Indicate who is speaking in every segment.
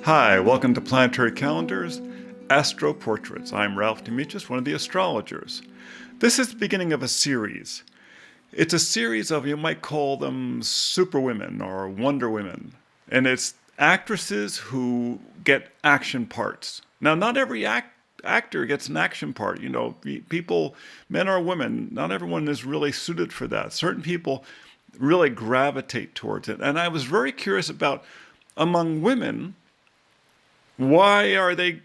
Speaker 1: Hi, welcome to Planetary Calendars, Astro Portraits. I'm Ralph Demetrius, one of the astrologers. This is the beginning of a series. It's a series of, you might call them superwomen or Wonder Women. And it's actresses who get action parts. Now, not every actor gets an action part. People, men or women, not everyone is really suited for that. Certain people really gravitate towards it. And I was very curious about, among women, why are they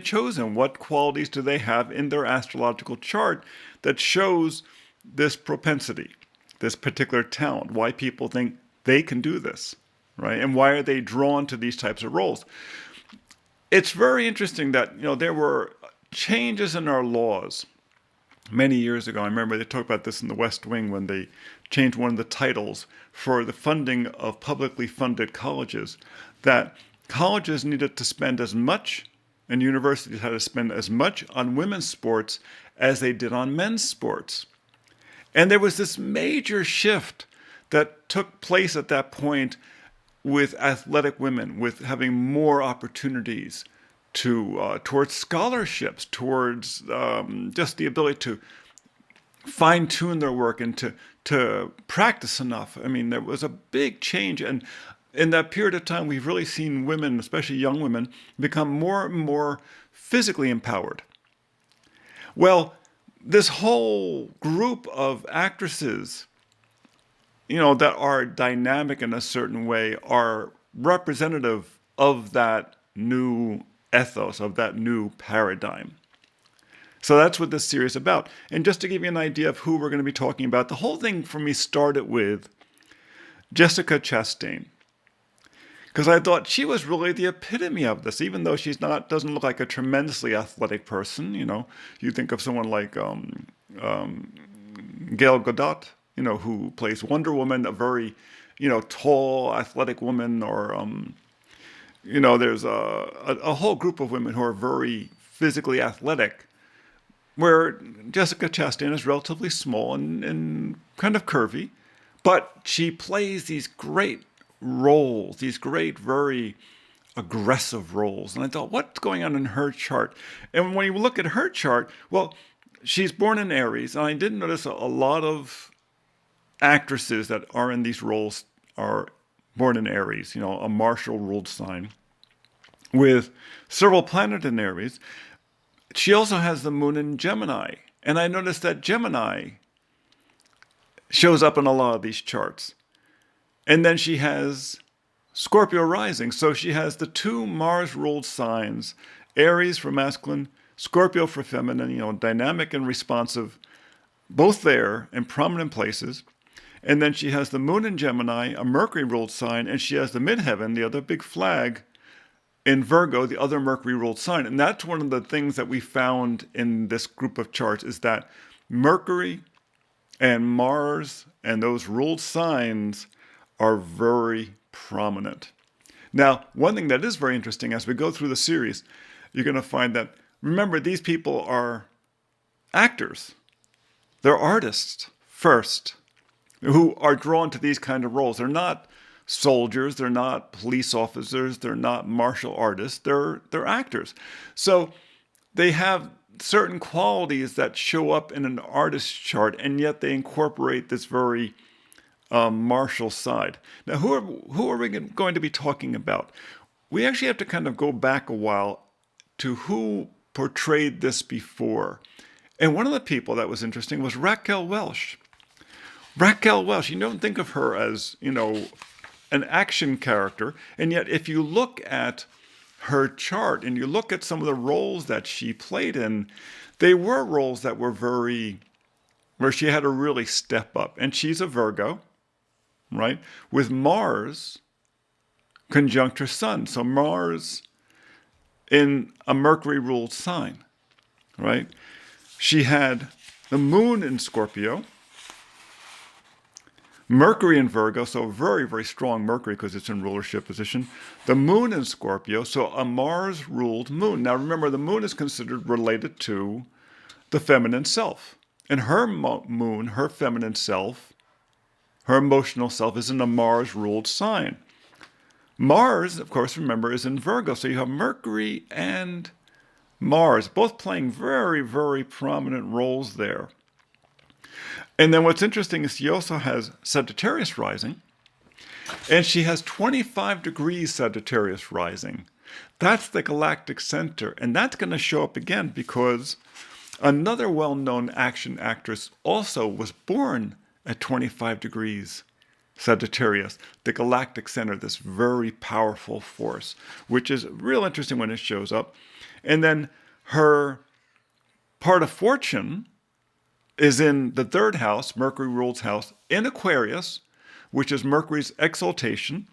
Speaker 1: chosen? What qualities do they have in their astrological chart that shows this propensity, this particular talent? Why people think they can do this, right? And why are they drawn to these types of roles? It's very interesting that, there were changes in our laws many years ago. I remember they talked about this in the West Wing when they changed one of the titles for the funding of publicly funded colleges, that colleges needed to spend as much, and universities had to spend as much on women's sports as they did on men's sports. And there was this major shift that took place at that point with athletic women, with having more opportunities towards scholarships, towards just the ability to fine tune their work and to practice enough. I mean, there was a big change. And in that period of time, we've really seen women, especially young women, become more and more physically empowered. Well, this whole group of actresses, that are dynamic in a certain way are representative of that new ethos, of that new paradigm. So that's what this series is about. And just to give you an idea of who we're going to be talking about, the whole thing for me started with Jessica Chastain, because I thought she was really the epitome of this, even though doesn't look like a tremendously athletic person. You think of someone like Gal Gadot, who plays Wonder Woman, a very, tall, athletic woman, or there's a whole group of women who are very physically athletic, where Jessica Chastain is relatively small and kind of curvy, but she plays these great roles, these great, very aggressive roles. And I thought, what's going on in her chart? And when you look at her chart, well, she's born in Aries, and I did notice a lot of actresses that are in these roles are born in Aries, a Martial ruled sign with several planets in Aries. She also has the moon in Gemini, and I noticed that Gemini shows up in a lot of these charts. And then she has Scorpio rising. So she has the two Mars-ruled signs, Aries for masculine, Scorpio for feminine, dynamic and responsive, both there in prominent places. And then she has the moon in Gemini, a Mercury-ruled sign, and she has the midheaven, the other big flag, in Virgo, the other Mercury-ruled sign. And that's one of the things that we found in this group of charts, is that Mercury and Mars and those ruled signs are very prominent. Now, one thing that is very interesting as we go through the series, you're going to find that, remember, these people are actors. They're artists first, who are drawn to these kind of roles. They're not soldiers, they're not police officers, they're not martial artists, they're actors. So they have certain qualities that show up in an artist's chart, and yet they incorporate this very martial side. Now, who are we going to be talking about? We actually have to kind of go back a while to who portrayed this before. And one of the people that was interesting was Raquel Welch. Raquel Welch, you don't think of her as, an action character, and yet if you look at her chart and you look at some of the roles that she played in, they were roles that were where she had to really step up. And she's a Virgo, right? With Mars conjunct her sun. So Mars in a Mercury-ruled sign, right? She had the moon in Scorpio, Mercury in Virgo, so very, very strong Mercury because it's in rulership position. The moon in Scorpio, so a Mars-ruled moon. Now remember, the moon is considered related to the feminine self. And her moon, her feminine self, Her emotional self is in a Mars-ruled sign. Mars, of course, remember, is in Virgo. So you have Mercury and Mars, both playing very, very prominent roles there. And then what's interesting is she also has Sagittarius rising, and she has 25 degrees Sagittarius rising. That's the galactic center, and that's going to show up again because another well-known action actress also was born at 25 degrees Sagittarius, the galactic center, this very powerful force, which is real interesting when it shows up. And then her part of fortune is in the third house, Mercury rules house, in Aquarius, which is Mercury's exaltation.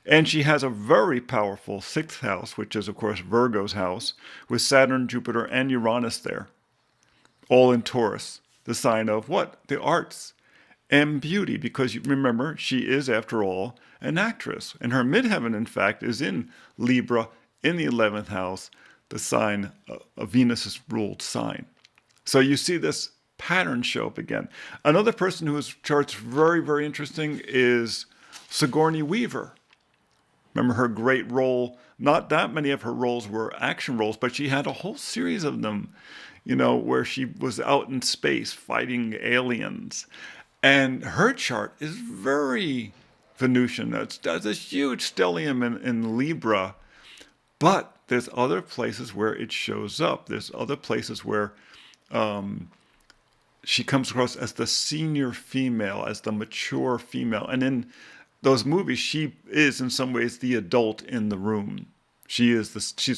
Speaker 1: And she has a very powerful sixth house, which is, of course, Virgo's house, with Saturn, Jupiter, and Uranus there, all in Taurus, the sign of what? The arts and beauty, because you remember, she is, after all, an actress. And her midheaven, in fact, is in Libra, in the 11th house, the sign of Venus's ruled sign. So you see this pattern show up again. Another person whose chart's very, very interesting is Sigourney Weaver. Remember her great role? Not that many of her roles were action roles, but she had a whole series of them, where she was out in space fighting aliens. And her chart is very Venusian. It's this huge stellium in Libra, but there's other places where it shows up. There's other places where she comes across as the senior female, as the mature female. And in those movies, she is in some ways the adult in the room. She's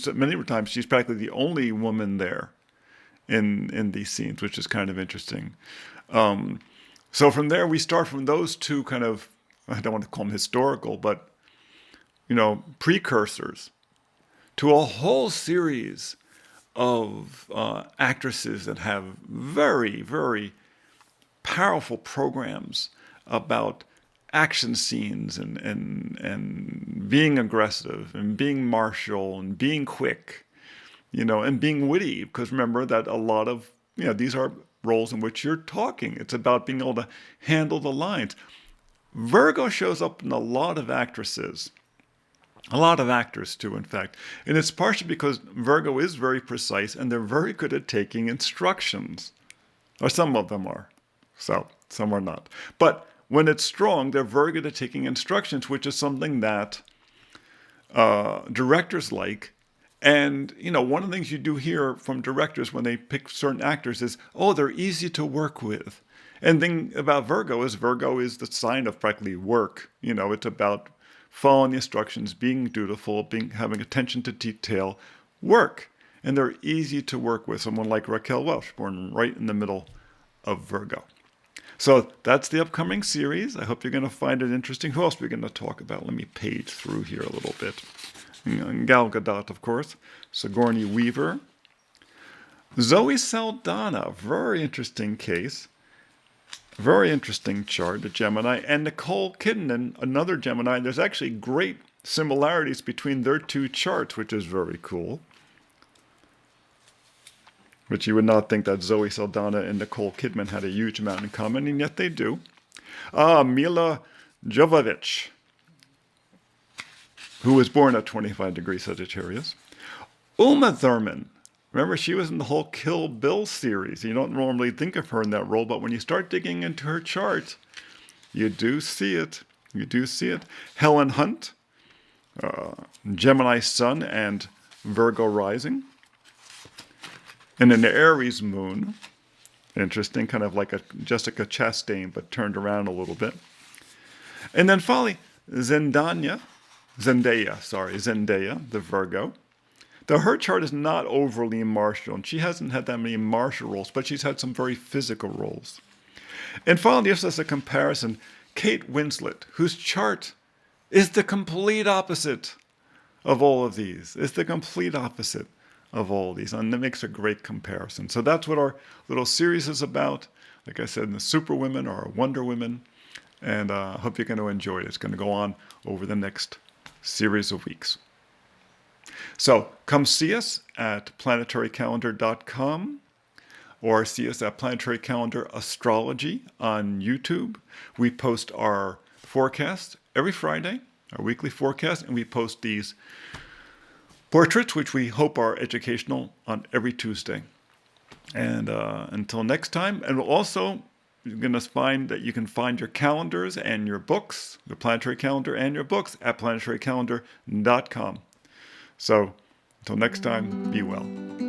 Speaker 1: many times she's practically the only woman there in these scenes, which is kind of interesting. So from there, we start from those two kind of, I don't want to call them historical, but, precursors to a whole series of actresses that have very, very powerful programs about action scenes and being aggressive and being martial and being quick, and being witty. Because remember that a lot of, these are roles in which you're talking. It's about being able to handle the lines. Virgo shows up in a lot of actresses. A lot of actors too, in fact. And it's partially because Virgo is very precise and they're very good at taking instructions. Or some of them are. So, some are not. But when it's strong, they're very good at taking instructions, which is something that directors like. And, one of the things you do hear from directors when they pick certain actors is, oh, they're easy to work with. And the thing about Virgo is the sign of practically work. It's about following the instructions, being dutiful, having attention to detail, work. And they're easy to work with. Someone like Raquel Welch, born right in the middle of Virgo. So that's the upcoming series. I hope you're going to find it interesting. Who else are we going to talk about? Let me page through here a little bit. Gal Gadot, of course. Sigourney Weaver. Zoe Saldana, very interesting case. Very interesting chart, a Gemini. And Nicole Kidman, another Gemini. There's actually great similarities between their two charts, which is very cool. But you would not think that Zoe Saldana and Nicole Kidman had a huge amount in common, and yet they do. Mila Jovovich, who was born at 25 degrees Sagittarius. Uma Thurman. Remember, she was in the whole Kill Bill series. You don't normally think of her in that role, but when you start digging into her chart, you do see it. You do see it. Helen Hunt, Gemini Sun and Virgo Rising. And an Aries Moon. Interesting, kind of like a Jessica Chastain, but turned around a little bit. And then finally, Zendaya, the Virgo. Though her chart is not overly martial, and she hasn't had that many martial roles, but she's had some very physical roles. And finally, just as a comparison, Kate Winslet, whose chart is the complete opposite of all of these. It's the complete opposite of all of these, and that makes a great comparison. So that's what our little series is about. Like I said, the Super Women or Wonder Women, and I hope you're going to enjoy it. It's going to go on over the next series of weeks. So come see us at planetarycalendar.com. or see us at Planetary Calendar Astrology on YouTube. We post our forecast every Friday, our weekly forecast, and we post these portraits, which we hope are educational, on every Tuesday. And until next time, and we'll also, you're going to find that you can find your calendars and your books, the Planetary Calendar and your books, at planetarycalendar.com. So until next time, be well.